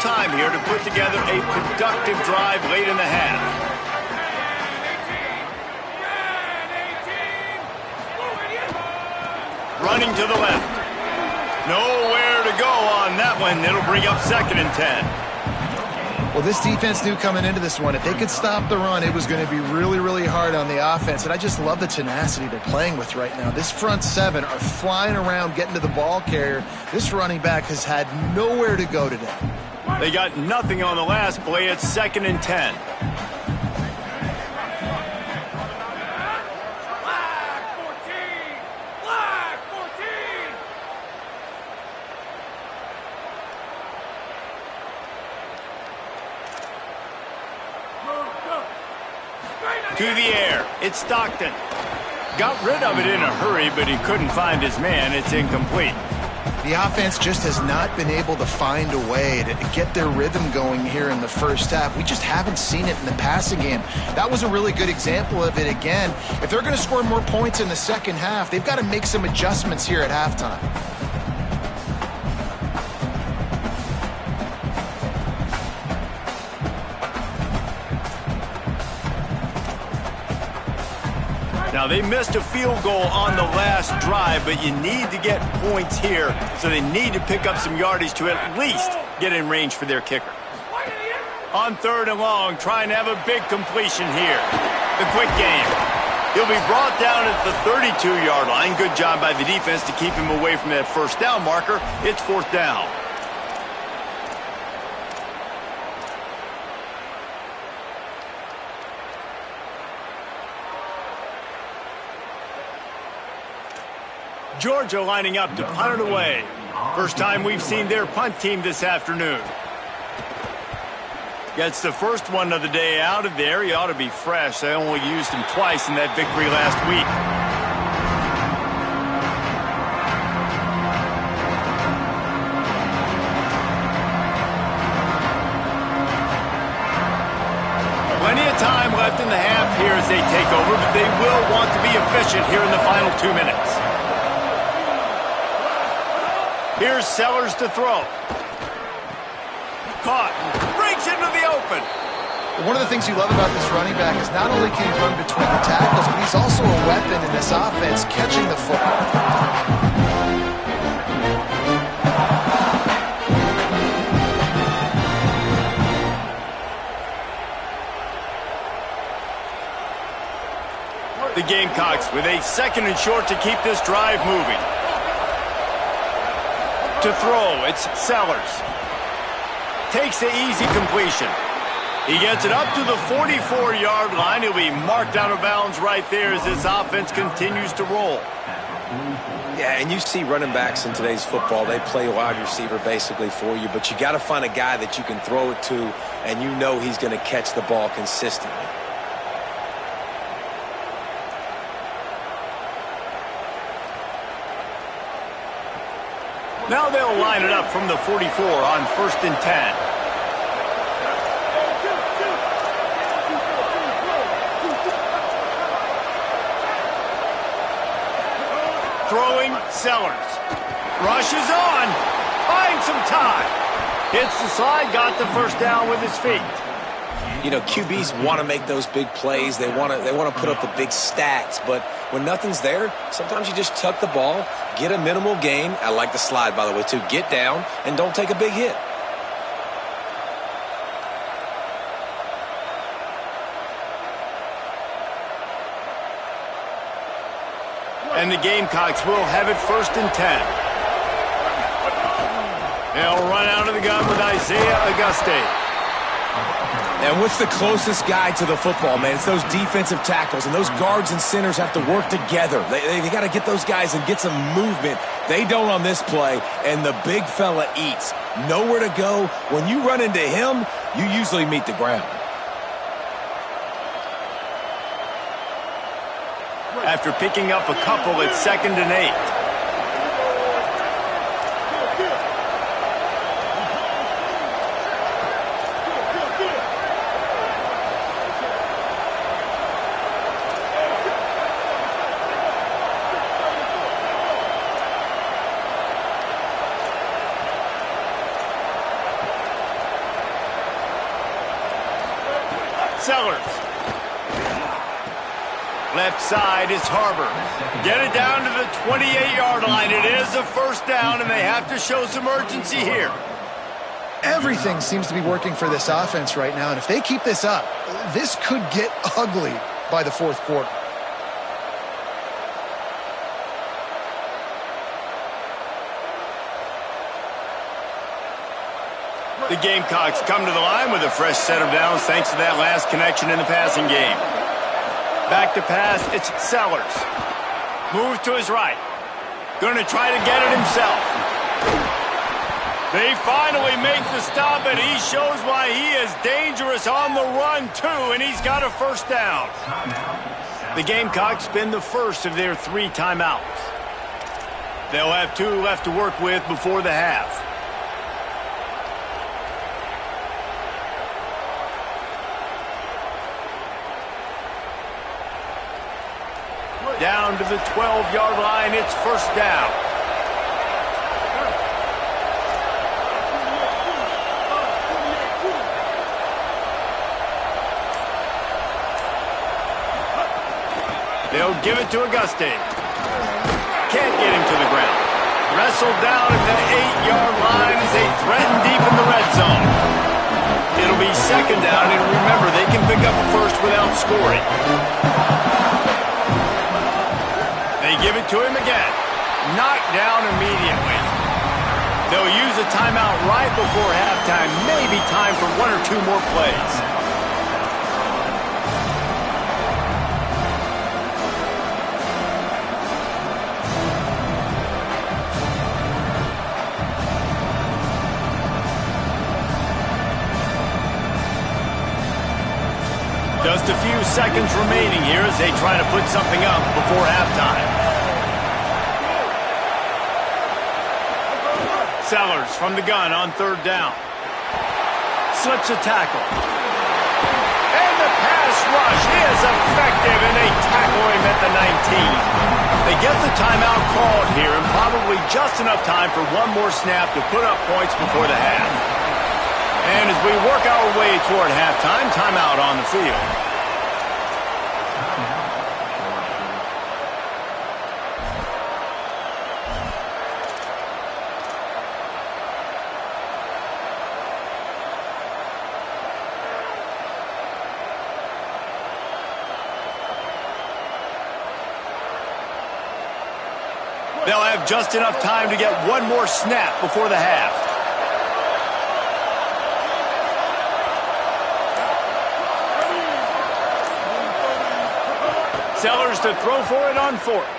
time here to put together a productive drive late in the half. Running to the left. Nowhere to go on that one. It'll bring up 2nd and 10. Well, this defense knew coming into this one, if they could stop the run, it was going to be really, really hard on the offense. And I just love the tenacity they're playing with right now. This front 7 are flying around, getting to the ball carrier. This running back has had nowhere to go today. They got nothing on the last play. It's 2nd and 10. To the air. It's Stockton. Got rid of it in a hurry, but he couldn't find his man. It's incomplete. The offense just has not been able to find a way to get their rhythm going here in the first half. We just haven't seen it in the passing game. That was a really good example of it again. If they're going to score more points in the second half, they've got to make some adjustments here at halftime. Now, they missed a field goal on the last drive, but you need to get points here, so they need to pick up some yardage to at least get in range for their kicker. On 3rd and long, trying to have a big completion here. The quick game. He'll be brought down at the 32-yard line. Good job by the defense to keep him away from that first down marker. It's 4th down. Georgia lining up to punt it away. First time we've seen their punt team this afternoon. Gets the first one of the day out of there. He ought to be fresh. They only used him twice in that victory last week. Plenty of time left in the half here as they take over, but they will want to be efficient here in the final 2 minutes. Here's Sellers to throw. Caught. Breaks into the open. One of the things you love about this running back is not only can he run between the tackles, but he's also a weapon in this offense, catching the football. The Gamecocks with a 2nd and short to keep this drive moving. To throw, it's Sellers. Takes the easy completion. He gets it up to the 44-yard line. He'll be marked out of bounds right there as this offense continues to roll. Yeah, and you see running backs in today's football, they play wide receiver basically for you, but you got to find a guy that you can throw it to, and you know he's going to catch the ball consistently. Now they'll line it up from the 44 on 1st and 10. Throwing, Sellers. Rushes on. Finds some time. Hits the slide, got the first down with his feet. You know, QBs want to make those big plays. They want to put up the big stats, but when nothing's there, sometimes you just tuck the ball, get a minimal gain. I like the slide, by the way, too. Get down and don't take a big hit. And the Gamecocks will have it 1st and 10. They'll run out of the gun with Isaiah Auguste. And what's the closest guy to the football, man? It's those defensive tackles, and those guards and centers have to work together. They got to get those guys and get some movement. They don't on this play, and the big fella eats. Nowhere to go. When you run into him, you usually meet the ground. After picking up a couple, it's 2nd and 8. Sellers. Left side is Harbor. Get it down to the 28-yard line. It is a first down, and they have to show some urgency here. Everything seems to be working for this offense right now, and if they keep this up, this could get ugly by the fourth quarter. The Gamecocks come to the line with a fresh set of downs thanks to that last connection in the passing game. Back to pass, it's Sellers. Moves to his right. Going to try to get it himself. They finally make the stop, and he shows why he is dangerous on the run, too, and he's got a first down. The Gamecocks spend the first of their 3 timeouts. They'll have 2 left to work with before the half. Down to the 12-yard line, it's first down. They'll give it to Auguste. Can't get him to the ground. Wrestled down at the 8-yard line as they threaten deep in the red zone. It'll be second down, and remember, they can pick up a first without scoring. They give it to him again. Knocked down immediately. They'll use a timeout right before halftime. Maybe time for 1 or 2 more plays. Just a few seconds remaining here as they try to put something up before halftime. Sellers from the gun on third down. Slips a tackle. And the pass rush is effective, and they tackle him at the 19. They get the timeout called here, and probably just enough time for one more snap to put up points before the half. And as we work our way toward halftime, timeout on the field. They'll have just enough time to get one more snap before the half. Sellers to throw for it on fourth.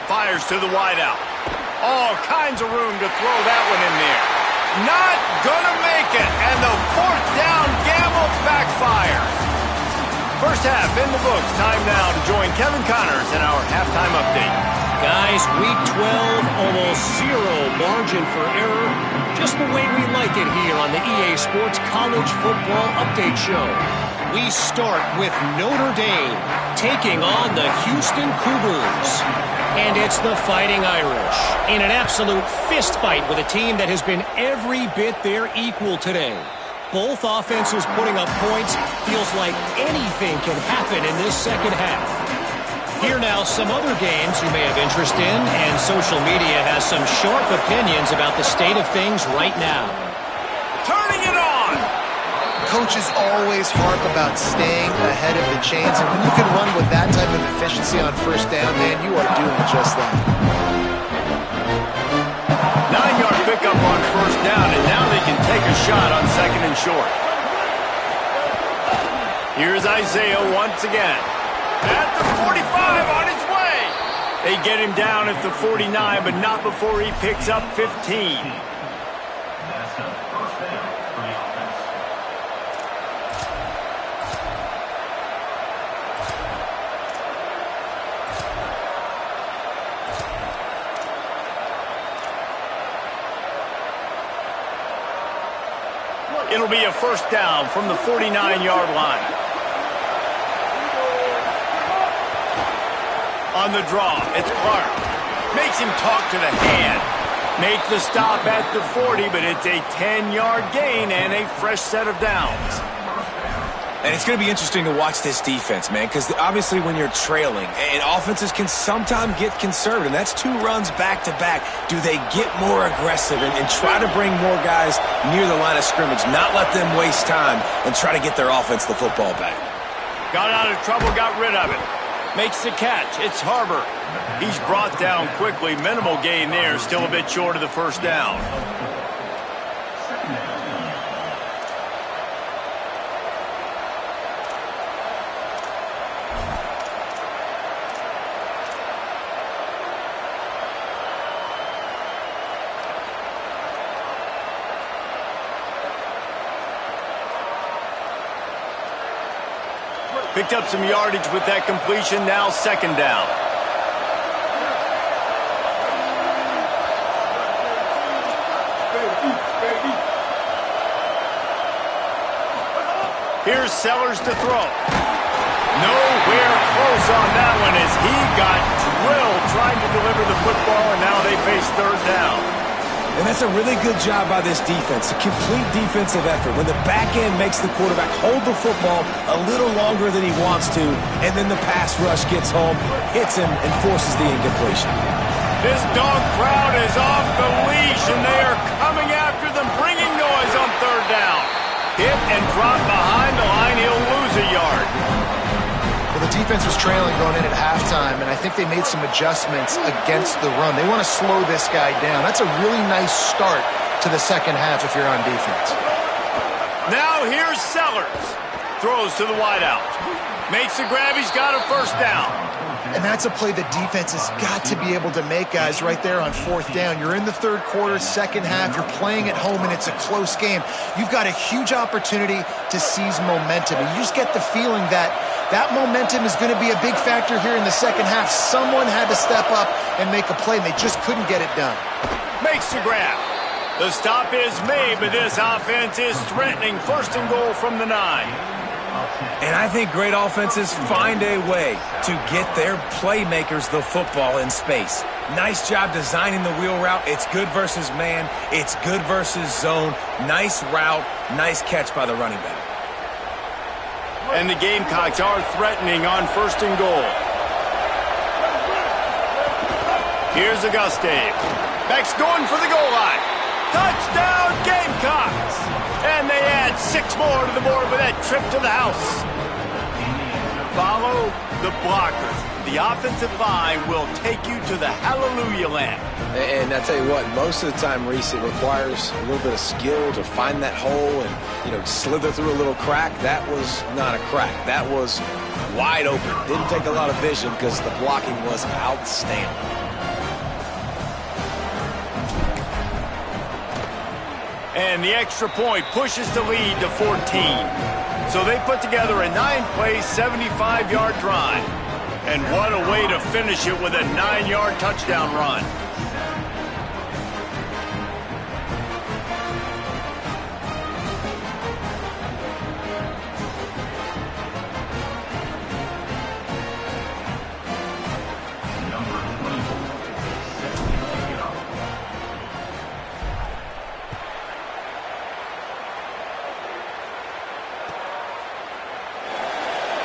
Fires to the wideout. All kinds of room to throw that one in there. Not gonna make it, and the fourth down gamble backfires. First half in the books. Time now to join Kevin Connors in our halftime update. Guys, week 12, almost 0 margin for error. Just the way we like it here on the EA Sports College Football Update Show. We start with Notre Dame taking on the Houston Cougars. And it's the Fighting Irish in an absolute fist fight with a team that has been every bit their equal today. Both offenses putting up points. Feels like anything can happen in this second half. Here now, some other games you may have interest in, and social media has some sharp opinions about the state of things right now. Turning it on! Coaches always harp about staying ahead of the chains, and when you can run with that type of efficiency on first down, man, you are doing just that. 9-yard pickup on first down, and now they can take a shot on second and short. Here's Isaiah once again. At the 45, on his way. They get him down at the 49, but not before he picks up 15. It'll be a first down from the 49-yard line. On the draw, it's Clark. Makes him talk to the hand. Make the stop at the 40, but it's a 10-yard gain and a fresh set of downs. And it's going to be interesting to watch this defense, man, because obviously when you're trailing, and offenses can sometimes get conservative, and that's 2 runs back-to-back. Do they get more aggressive and try to bring more guys near the line of scrimmage, not let them waste time, and try to get their offense the football back? Got out of trouble, got rid of it. Makes the catch. It's Harbor. He's brought down quickly. Minimal gain there, still a bit short of the first down. Picked up some yardage with that completion, now second down. Here's Sellers to throw. Nowhere close on that one as he got drilled trying to deliver the football, and now they face third down. And that's a really good job by this defense, a complete defensive effort. When the back end makes the quarterback hold the football a little longer than he wants to, and then the pass rush gets home, hits him, and forces the incompletion. This dog crowd is off the leash, and they are coming after them, bringing noise on third down. Hit and drop behind the line, he'll lose a yard. Well, the defense was trailing going in at halftime, and I think they made some adjustments against the run. They want to slow this guy down. That's a really nice start to the second half if you're on defense. Now here's Sellers. Throws to the wideout. Makes the grab, he's got a first down. And that's a play the defense has got to be able to make, guys, right there on fourth down. You're in the third quarter, second half. You're playing at home, and it's a close game. You've got a huge opportunity to seize momentum. And you just get the feeling that that momentum is going to be a big factor here in the second half. Someone had to step up and make a play, and they just couldn't get it done. Makes the grab. The stop is made, but this offense is threatening. First and goal from the 9. And I think great offenses find a way to get their playmakers the football in space. Nice job designing the wheel route. It's good versus man. It's good versus zone. Nice route. Nice catch by the running back. And the Gamecocks are threatening on first and goal. Here's Auguste. Beck's going for the goal line. Touchdown, Gamecocks! And they add 6 more to the board with that trip to the house. Follow the blockers. The offensive line will take you to the hallelujah land. And I tell you what, most of the time, Reese, it requires a little bit of skill to find that hole and, slither through a little crack. That was not a crack. That was wide open. Didn't take a lot of vision because the blocking was outstanding. And the extra point pushes the lead to 14. So they put together a 9-play, 75-yard drive. And what a way to finish it with a 9-yard touchdown run.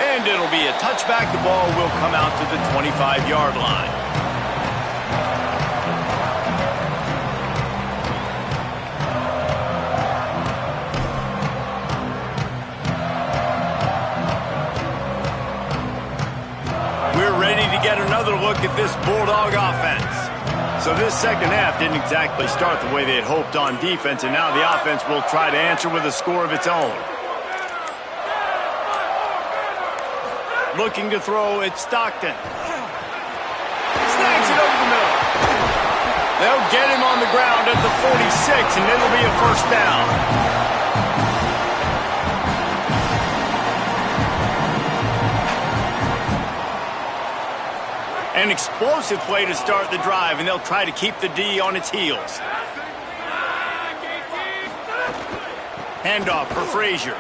And it'll be a touchback. The ball will come out to the 25-yard line. We're ready to get another look at this Bulldog offense. So this second half didn't exactly start the way they had hoped on defense, and now the offense will try to answer with a score of its own. Looking to throw, it's Stockton. Snags it over the middle. They'll get him on the ground at the 46, and it'll be a first down. An explosive play to start the drive, and they'll try to keep the D on its heels. Handoff for Frazier.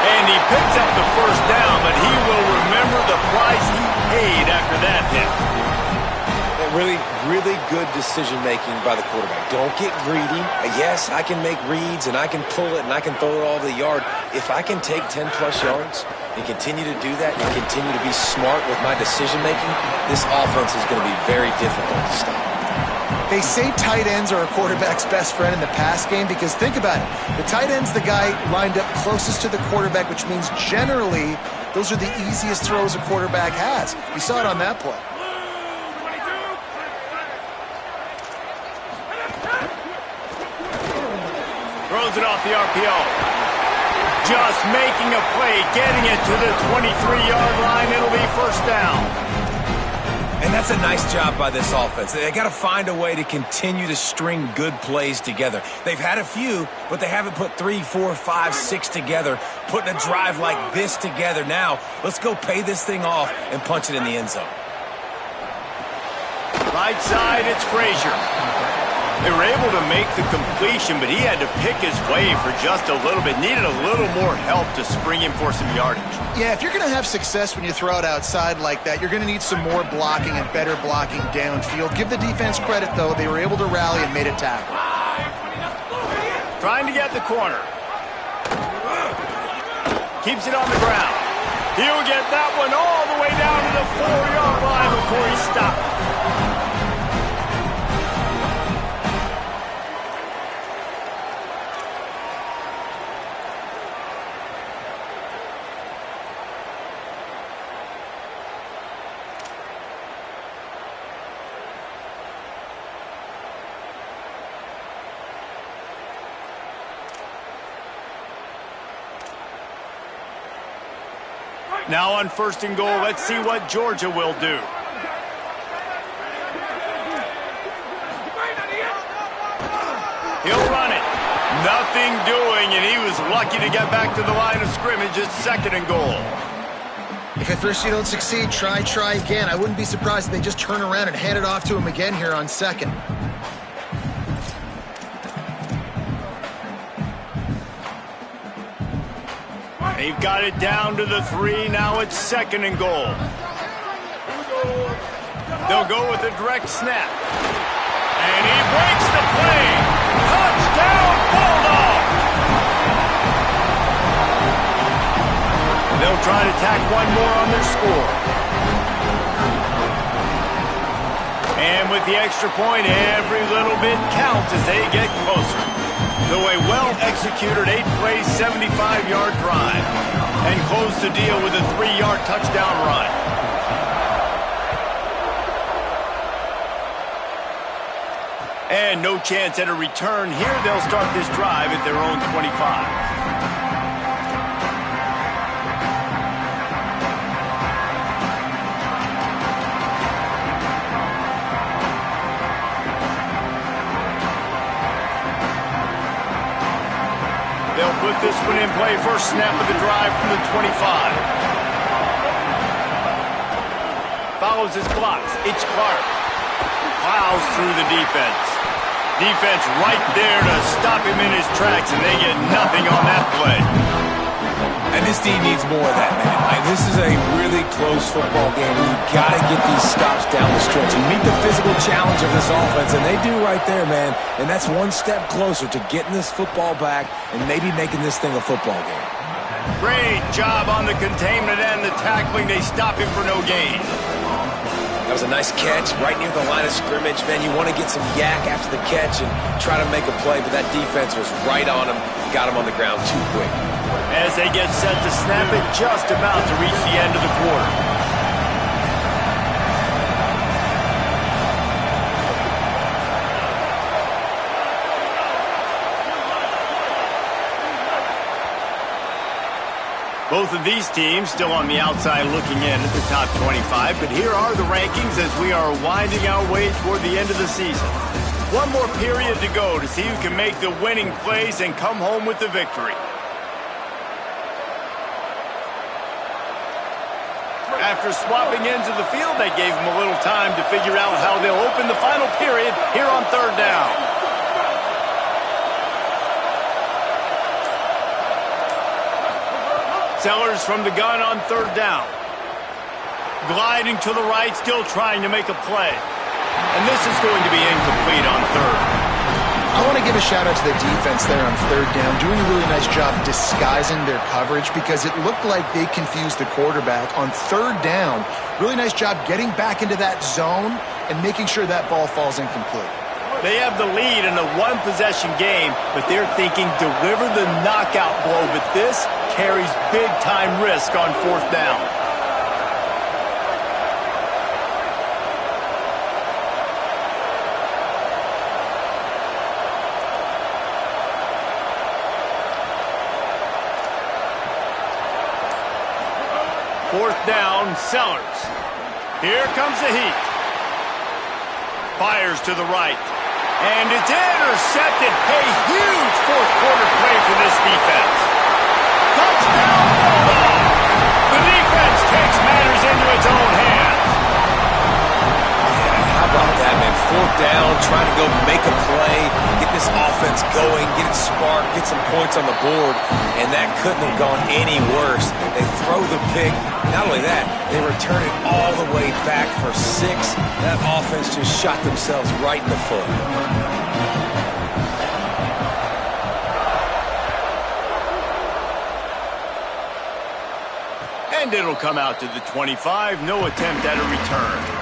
And he picks up the first down, but he will remember the price he paid after that hit. And Really, really good decision-making by the quarterback. Don't get greedy. Yes, I can make reads, and I can pull it, and I can throw it all over the yard. If I can take 10-plus yards and continue to do that and continue to be smart with my decision-making, this offense is going to be very difficult to stop. They say tight ends are a quarterback's best friend in the pass game because think about it. The tight end's the guy lined up closest to the quarterback, which means generally those are the easiest throws a quarterback has. We saw it on that play. Throws it off the RPO. Just making a play, getting it to the 23-yard line. It'll be first down. And that's a nice job by this offense. They got to find a way to continue to string good plays together. They've had a few, but they haven't put 3, 4, 5, 6 together, putting a drive like this together. Now, let's go pay this thing off and punch it in the end zone. Right side, it's Frazier. They were able to make the completion, but he had to pick his way for just a little bit. Needed a little more help to spring him for some yardage. Yeah, if you're going to have success when you throw it outside like that, you're going to need some more blocking and better blocking downfield. Give the defense credit, though. They were able to rally and made a tackle. Trying to get the corner. Keeps it on the ground. He'll get that one all the way down to the 4-yard line before he stopped. Now on first and goal, let's see what Georgia will do. He'll run it. Nothing doing, and he was lucky to get back to the line of scrimmage. It's second and goal. If at first you don't succeed, try again. I wouldn't be surprised if they just turn around and hand it off to him again here on second. They've got it down to the 3. Now it's second and goal. They'll go with a direct snap. And he breaks the play. Touchdown, Bulldog! They'll try to tack one more on their score. And with the extra point, every little bit counts as they get closer. To a well-executed 8-play, 75-yard drive. And close the deal with a 3-yard touchdown run. And no chance at a return here. They'll start this drive at their own 25. They'll put this one in play. First snap of the drive from the 25. Follows his blocks. It's Clark. Plows through the defense. Defense right there to stop him in his tracks, and they get nothing on that play. And this team needs more of that, man. This is a really close football game. You've got to get these stops down the stretch and meet the physical challenge of this offense, and they do right there, man. And that's one step closer to getting this football back and maybe making this thing a football game. Great job on the containment and the tackling. They stop him for no gain. That was a nice catch right near the line of scrimmage, man. You want to get some yak after the catch and try to make a play, but that defense was right on him, got him on the ground too quick. As they get set to snap it, just about to reach the end of the quarter. Both of these teams still on the outside looking in at the top 25, but here are the rankings as we are winding our way toward the end of the season. One more period to go to see who can make the winning plays and come home with the victory. After swapping ends of the field, they gave them a little time to figure out how they'll open the final period here on third down. Sellers from the gun on third down. Gliding to the right, still trying to make a play. And this is going to be incomplete on third. I want to give a shout out to the defense there on third down, doing a really nice job disguising their coverage because it looked like they confused the quarterback on third down. Really nice job getting back into that zone and making sure that ball falls incomplete. They have the lead in a one-possession game, but they're thinking deliver the knockout blow, but this carries big-time risk on fourth down. Fourth down, Sellers. Here comes the heat. Fires to the right. And it's intercepted. A huge fourth quarter play for this defense. Touchdown, Bulldogs! The defense takes matters into its own hands. Yeah, how about that, man? Fourth down, trying to go make a play, get this offense going, get it sparked, get some points on the board, and that couldn't have gone any worse. They throw the pick. Not only that, they return it all the way back for 6. That offense just shot themselves right in the foot. And it'll come out to the 25. No attempt at a return.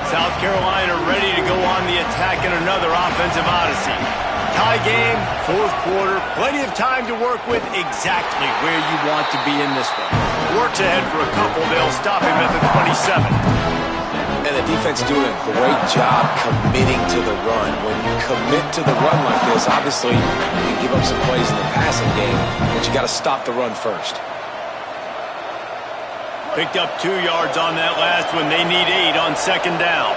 South Carolina ready to go on the attack in another offensive odyssey. Tie game, fourth quarter, plenty of time to work with, exactly where you want to be in this one. Works ahead for a couple, they'll stop him at the 27. And the defense doing a great job committing to the run. When you commit to the run like this, obviously you can give up some plays in the passing game, but you got to stop the run first. Picked up 2 yards on that last one. They need 8 on second down.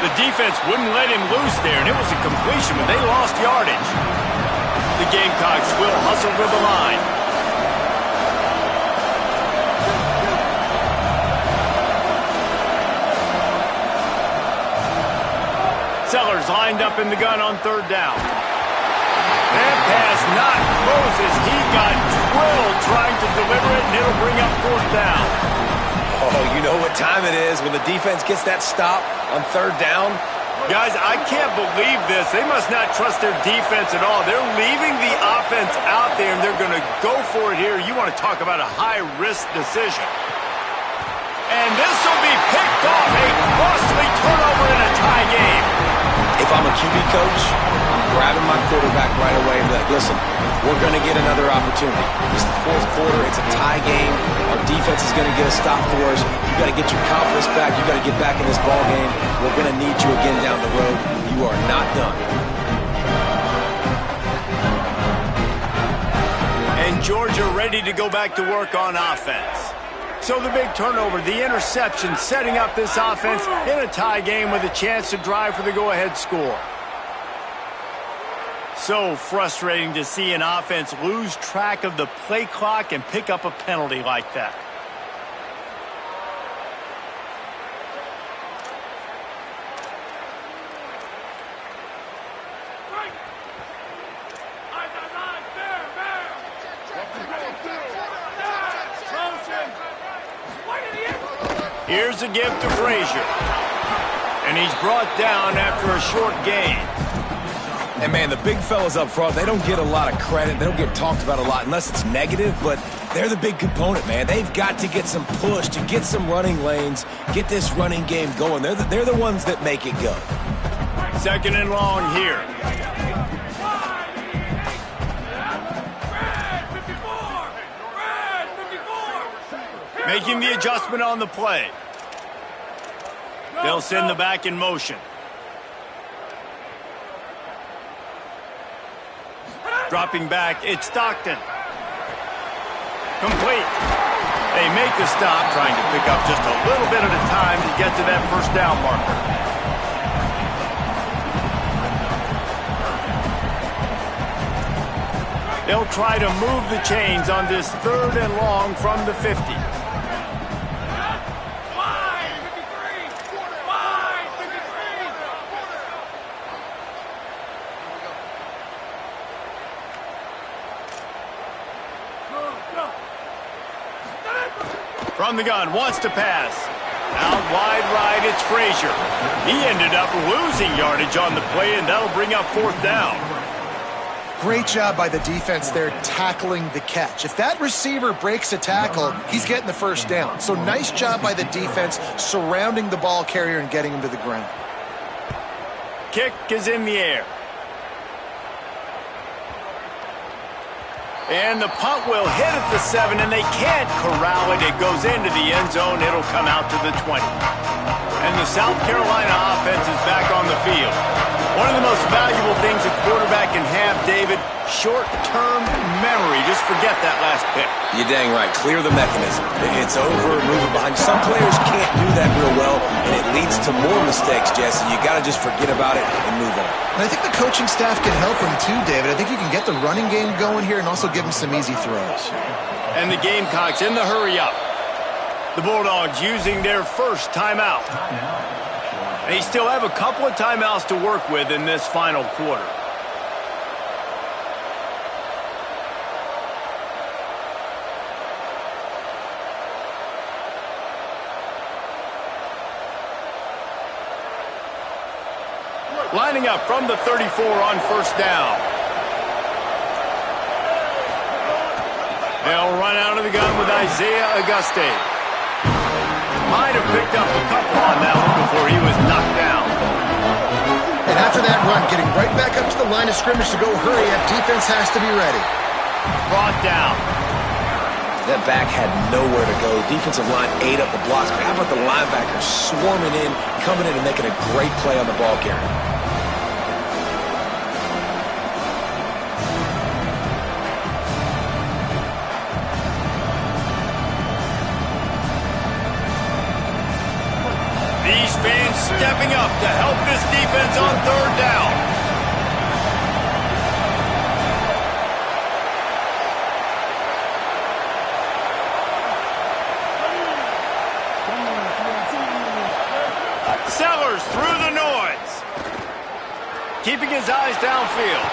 The defense wouldn't let him loose there, and it was a completion, but they lost yardage. The Gamecocks will hustle to the line. Sellers lined up in the gun on third down. That pass not close as he got drilled trying to deliver it, and it'll bring up fourth down. Oh, you know what time it is when the defense gets that stop on third down? Guys, I can't believe this. They must not trust their defense at all. They're leaving the offense out there, and they're going to go for it here. You want to talk about a high-risk decision. And this will be picked off. A costly turnover in a tie game. If I'm a QB coach, I'm grabbing my quarterback right away and be like, listen, we're going to get another opportunity. It's the fourth quarter. It's a tie game. Our defense is going to get a stop for us. You got to get your confidence back. You got to get back in this ball game. We're going to need you again down the road. You are not done. And Georgia ready to go back to work on offense. So the big turnover, the interception, setting up this offense in a tie game with a chance to drive for the go-ahead score. So frustrating to see an offense lose track of the play clock and pick up a penalty like that. Here's a gift to Frazier. And he's brought down after a short gain. And, man, the big fellas up front, they don't get a lot of credit. They don't get talked about a lot unless it's negative, but they're the big component, man. They've got to get some push to get some running lanes, get this running game going. They're the ones that make it go. Second and long here. Making the adjustment on the play. They'll send the back in motion. Dropping back, it's Stockton. Complete. They make the stop, trying to pick up just a little bit at a time to get to that first down marker. They'll try to move the chains on this third and long from the 50. From the gun, wants to pass. Out wide right, it's Frazier. He ended up losing yardage on the play, and that'll bring up 4th down. Great job by the defense there tackling the catch. If that receiver breaks a tackle, he's getting the 1st down. So nice job by the defense surrounding the ball carrier and getting him to the ground. Kick is in the air. And the punt will hit at the 7, and they can't corral it. It goes into the end zone. It'll come out to the 20. And the South Carolina offense is back on the field. One of the most valuable things a quarterback can have, David, short-term memory. Just forget that last pick. You're dang right. Clear the mechanism. It's over, moving behind. Some players can't do that real well, and it leads to more mistakes, Jesse. You got to just forget about it and move on. And I think the coaching staff can help him too, David. I think you can get the running game going here and also give him some easy throws. And the Gamecocks in the hurry-up. The Bulldogs using their first timeout. They still have a couple of timeouts to work with in this final quarter. Lining up from the 34 on 1st down. They'll run out of the gun with Isaiah Auguste. Might have picked up a couple on that one before he was knocked down. And after that run, getting right back up to the line of scrimmage to go hurry up, defense has to be ready. Brought down. That back had nowhere to go. Defensive line ate up the blocks. But how about the linebackers swarming in, coming in and making a great play on the ball carrier? These fans stepping up to help this defense on 3rd down. Sellers through the noise. Keeping his eyes downfield.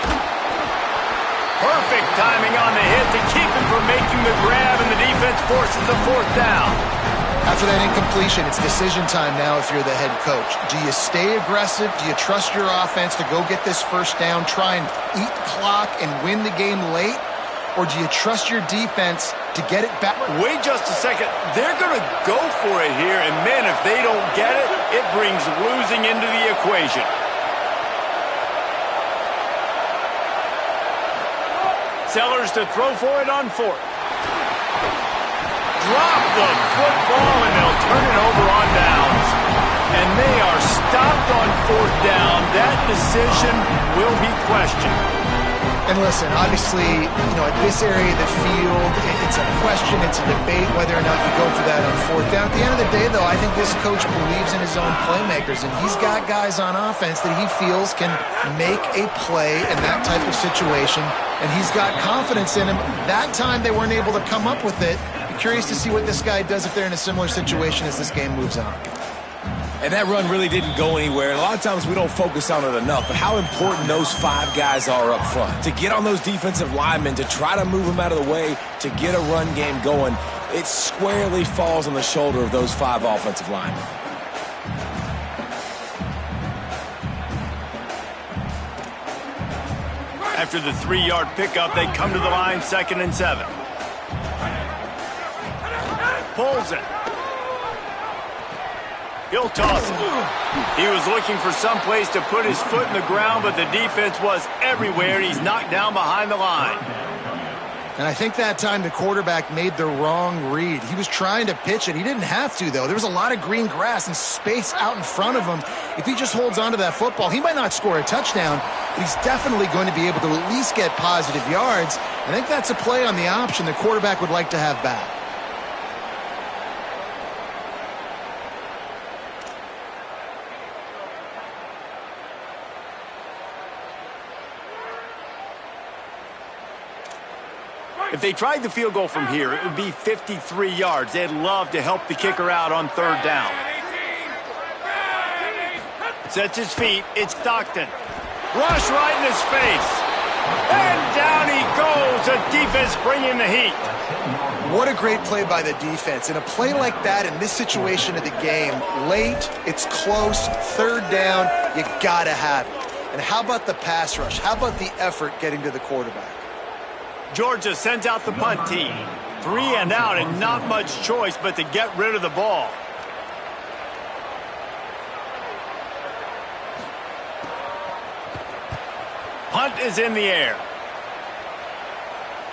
Perfect timing on the hit to keep him from making the grab, and the defense forces a 4th down. After that incompletion, it's decision time now if you're the head coach. Do you stay aggressive? Do you trust your offense to go get this 1st down, try and eat clock and win the game late? Or do you trust your defense to get it back? Wait just a second. They're going to go for it here, and man, if they don't get it, it brings losing into the equation. Sellers to throw for it on 4th. Drop the football, and they'll turn it over on downs. And they are stopped on 4th down. That decision will be questioned. And listen, obviously, at this area of the field, it's a question, it's a debate whether or not you go for that on 4th down. At the end of the day, though, I think this coach believes in his own playmakers, and he's got guys on offense that he feels can make a play in that type of situation, and he's got confidence in him. That time they weren't able to come up with it. Curious to see what this guy does if they're in a similar situation as this game moves on. And that run really didn't go anywhere. And a lot of times we don't focus on it enough, but how important those 5 guys are up front. To get on those defensive linemen, to try to move them out of the way, to get a run game going, it squarely falls on the shoulder of those 5 offensive linemen. After the 3-yard pickup, they come to the line 2nd and 7. Pulls it. He'll toss it. He was looking for some place to put his foot in the ground, but the defense was everywhere, and he's knocked down behind the line. And I think that time the quarterback made the wrong read. He was trying to pitch it. He didn't have to, though. There was a lot of green grass and space out in front of him. If he just holds on to that football, he might not score a touchdown, but he's definitely going to be able to at least get positive yards. I think that's a play on the option the quarterback would like to have back. If they tried the field goal from here, it would be 53 yards. They'd love to help the kicker out on 3rd down. Sets his feet. It's Stockton. Rush right in his face. And down he goes. The defense bringing the heat. What a great play by the defense. And a play like that in this situation of the game, late, it's close, third down, you gotta have it. And how about the pass rush? How about the effort getting to the quarterback? Georgia sends out the punt team. 3 and out and not much choice but to get rid of the ball. Punt is in the air.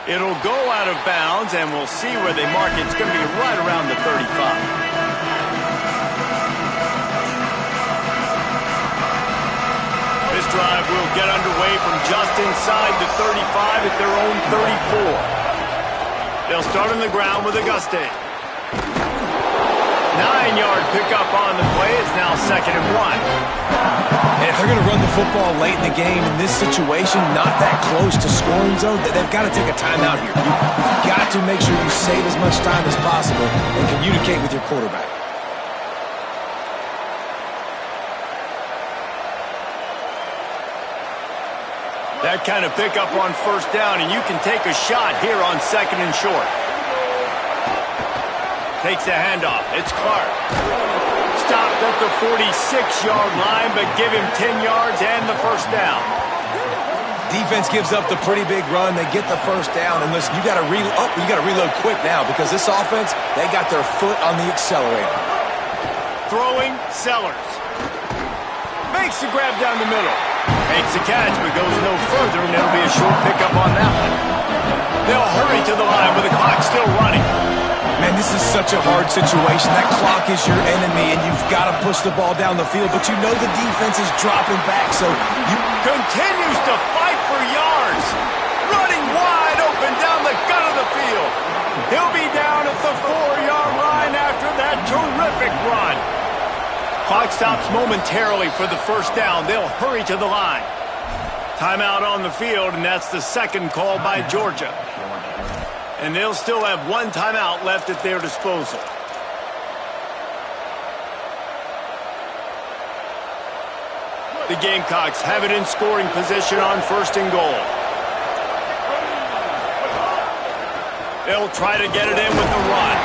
It'll go out of bounds, and we'll see where they mark it. It's going to be right around the 35. This drive will get underway from just inside the 35 at their own 34. They'll start on the ground with Auguste. 9-yard pickup on the play. It's now 2nd and 1. And if they're going to run the football late in the game in this situation, not that close to scoring zone, they've got to take a timeout here. You've got to make sure you save as much time as possible and communicate with your quarterback. That kind of pickup on first down, and you can take a shot here on 2nd and short. Takes the handoff. It's Clark. Stopped at the 46-yard line, but give him 10 yards and the first down. Defense gives up the pretty big run. They get the first down, and listen, you got to reload quick now because this offense, they got their foot on the accelerator. Throwing Sellers. Makes the grab down the middle. Makes the catch, but goes no further, and it'll be a short pickup on that one. They'll hurry to the line with the clock still running. Man, this is such a hard situation. That clock is your enemy, and you've got to push the ball down the field, but you know the defense is dropping back, so you... Continues to fight for yards. Running wide open down the gut of the field. He'll be down at the 4-yard line after that terrific run. Clock stops momentarily for the first down. They'll hurry to the line. Timeout on the field, and that's the second call by Georgia. And they'll still have one timeout left at their disposal. The Gamecocks have it in scoring position on 1st and goal. They'll try to get it in with the run.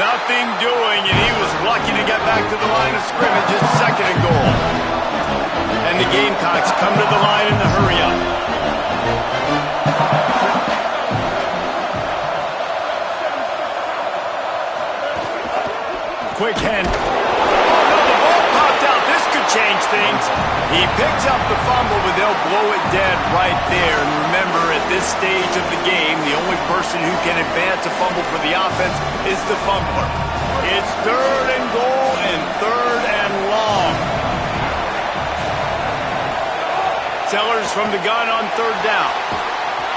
Nothing doing, and he was lucky to get back to the line of scrimmage at 2nd and goal. And the Gamecocks come to the line in the hurry-up. Quick hand. Oh, the ball popped out. This could change things. He picks up the fumble, but they'll blow it dead right there. And remember, at this stage of the game, the only person who can advance a fumble for the offense is the fumbler. It's 3rd and goal and 3rd and long. Sellers from the gun on 3rd down.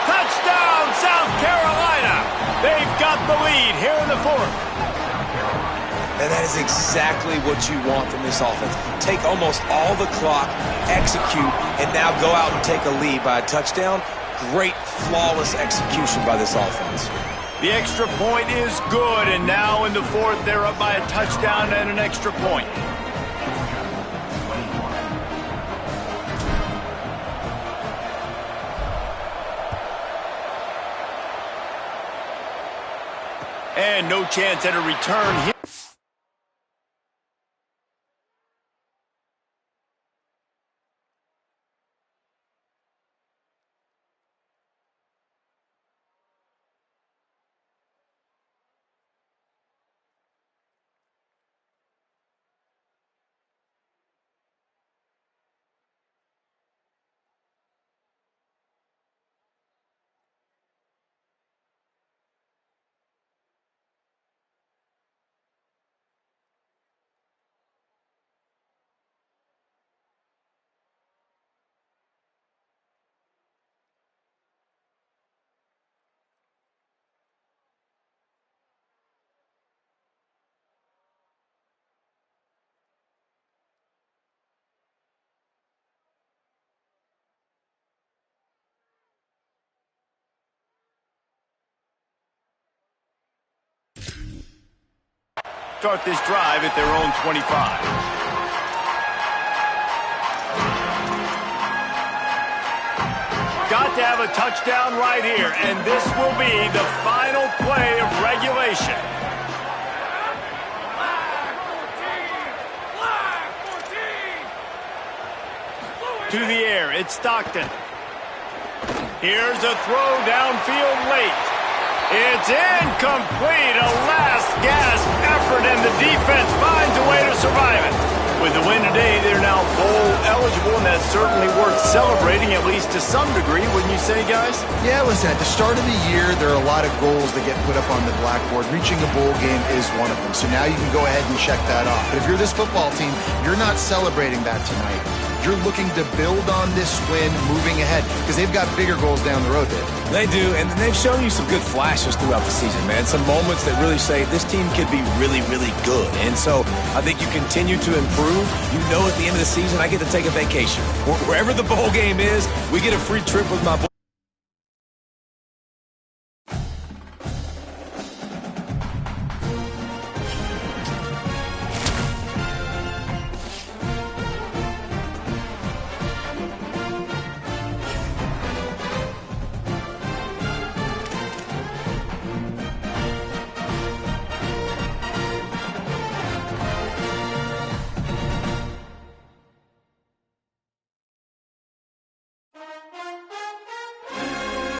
Touchdown, South Carolina. They've got the lead here in the 4th. And that is exactly what you want from this offense. Take almost all the clock, execute, and now go out and take a lead by a touchdown. Great, flawless execution by this offense. The extra point is good, and now in the 4th, they're up by a touchdown and an extra point. And no chance at a return here. Start this drive at their own 25. Got to have a touchdown right here, and this will be the final play of regulation. To the air, it's Stockton. Here's a throw downfield late. It's incomplete, a last-gasp effort, and the defense finds a way to survive it. With the win today, they're now bowl eligible, and that's certainly worth celebrating, at least to some degree, wouldn't you say, guys? Yeah, listen, at the start of the year, there are a lot of goals that get put up on the blackboard. Reaching a bowl game is one of them, so now you can go ahead and check that off. But if you're this football team, you're not celebrating that tonight. You're looking to build on this win moving ahead because they've got bigger goals down the road, Dave. They do, and they've shown you some good flashes throughout the season, man. Some moments that really say this team could be really, really good. And so I think you continue to improve. You know at the end of the season, I get to take a vacation. Wherever the bowl game is, we get a free trip with my boys.